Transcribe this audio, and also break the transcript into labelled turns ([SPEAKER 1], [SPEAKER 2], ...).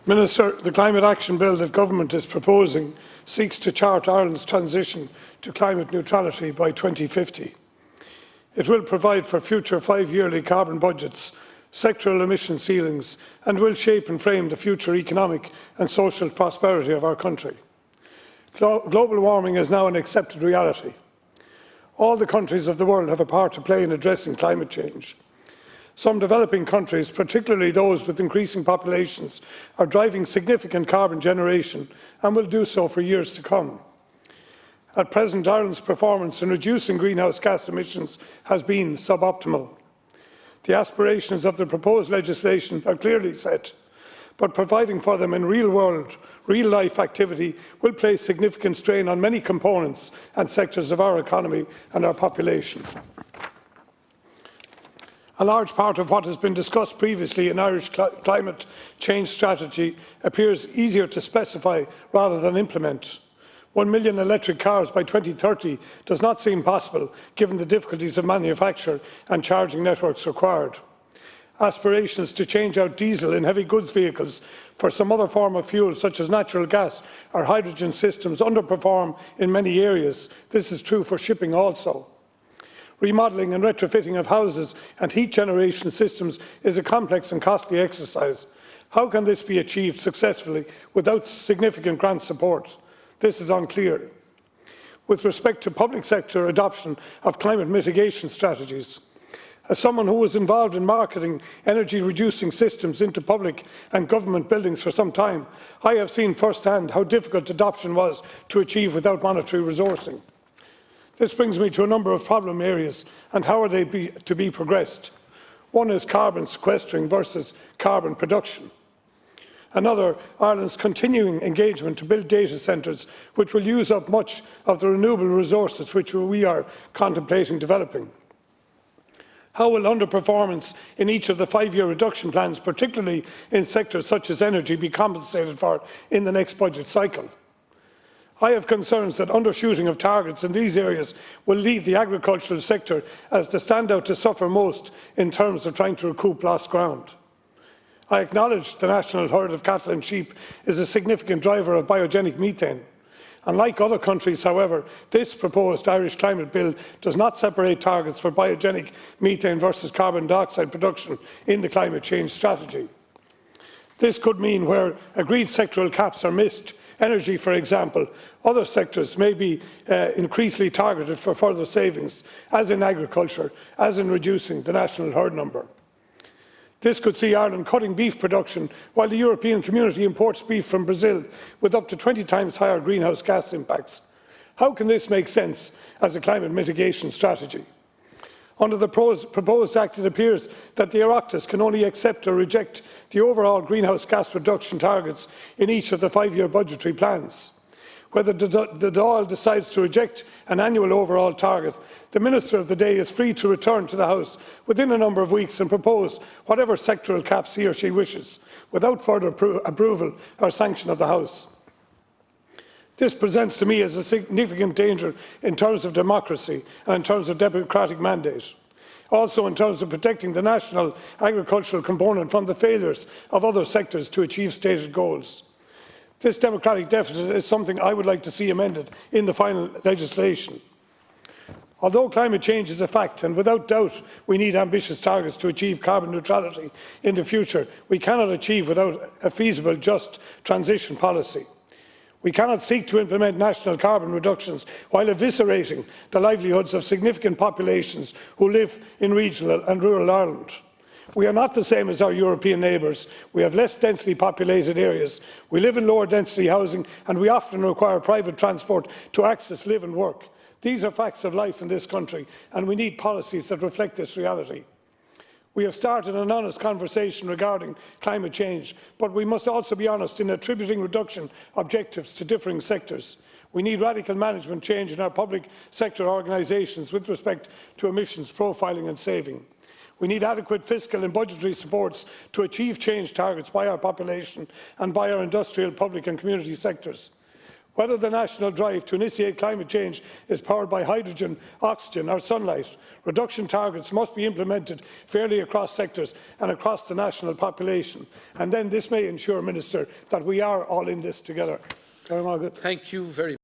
[SPEAKER 1] Minister, the Climate Action Bill that Government is proposing seeks to chart Ireland's transition to climate neutrality by 2050. It will provide for future 5-yearly carbon budgets, sectoral emission ceilings, and will shape and frame the future economic and social prosperity of our country. Global warming is now an accepted reality. All the countries of the world have a part to play in addressing climate change. Some developing countries, particularly those with increasing populations, are driving significant carbon generation and will do so for years to come. At present, Ireland's performance in reducing greenhouse gas emissions has been suboptimal. The aspirations of the proposed legislation are clearly set, but providing for them in real-world, real-life activity will place significant strain on many components and sectors of our economy and our population. A large part of what has been discussed previously in Irish climate change strategy appears easier to specify rather than implement. 1 million electric cars by 2030 does not seem possible, given the difficulties of manufacture and charging networks required. Aspirations to change out diesel in heavy goods vehicles for some other form of fuel, such as natural gas or hydrogen systems, underperform in many areas. This is true for shipping also. Remodelling and retrofitting of houses and heat generation systems is a complex and costly exercise. How can this be achieved successfully without significant grant support? This is unclear. With respect to public sector adoption of climate mitigation strategies, as someone who was involved in marketing energy-reducing systems into public and government buildings for some time, I have seen firsthand how difficult adoption was to achieve without monetary resourcing. This brings me to a number of problem areas and how are they to be progressed. One is carbon sequestering versus carbon production. Another, Ireland's continuing engagement to build data centres which will use up much of the renewable resources which we are contemplating developing. How will underperformance in each of the 5-year reduction plans, particularly in sectors such as energy, be compensated for in the next budget cycle? I have concerns that undershooting of targets in these areas will leave the agricultural sector as the standout to suffer most in terms of trying to recoup lost ground. I acknowledge the national herd of cattle and sheep is a significant driver of biogenic methane. Unlike other countries, however, this proposed Irish climate bill does not separate targets for biogenic methane versus carbon dioxide production in the climate change strategy. This could mean where agreed sectoral caps are missed, energy, for example, other sectors may be increasingly targeted for further savings, as in agriculture, as in reducing the national herd number. This could see Ireland cutting beef production while the European community imports beef from Brazil with up to 20 times higher greenhouse gas impacts. How can this make sense as a climate mitigation strategy? Under the proposed Act, it appears that the Oireachtas can only accept or reject the overall greenhouse gas reduction targets in each of the 5-year budgetary plans. Whether the Dáil decides to reject an annual overall target, the Minister of the day is free to return to the House within a number of weeks and propose whatever sectoral caps he or she wishes, without further approval or sanction of the House. This presents to me as a significant danger in terms of democracy and in terms of democratic mandate. Also in terms of protecting the national agricultural component from the failures of other sectors to achieve stated goals. This democratic deficit is something I would like to see amended in the final legislation. Although climate change is a fact, and without doubt we need ambitious targets to achieve carbon neutrality in the future, we cannot achieve without a feasible, just transition policy. We cannot seek to implement national carbon reductions while eviscerating the livelihoods of significant populations who live in regional and rural Ireland. We are not the same as our European neighbours. We have less densely populated areas. We live in lower density housing and we often require private transport to access, live and work. These are facts of life in this country and we need policies that reflect this reality. We have started an honest conversation regarding climate change, but we must also be honest in attributing reduction objectives to differing sectors. We need radical management change in our public sector organisations with respect to emissions profiling and saving. We need adequate fiscal and budgetary supports to achieve change targets by our population and by our industrial, public and community sectors. Whether the national drive to initiate climate change is powered by hydrogen, oxygen or sunlight, reduction targets must be implemented fairly across sectors and across the national population. And then this may ensure, Minister, that we are all in this together.
[SPEAKER 2] Thank you very much.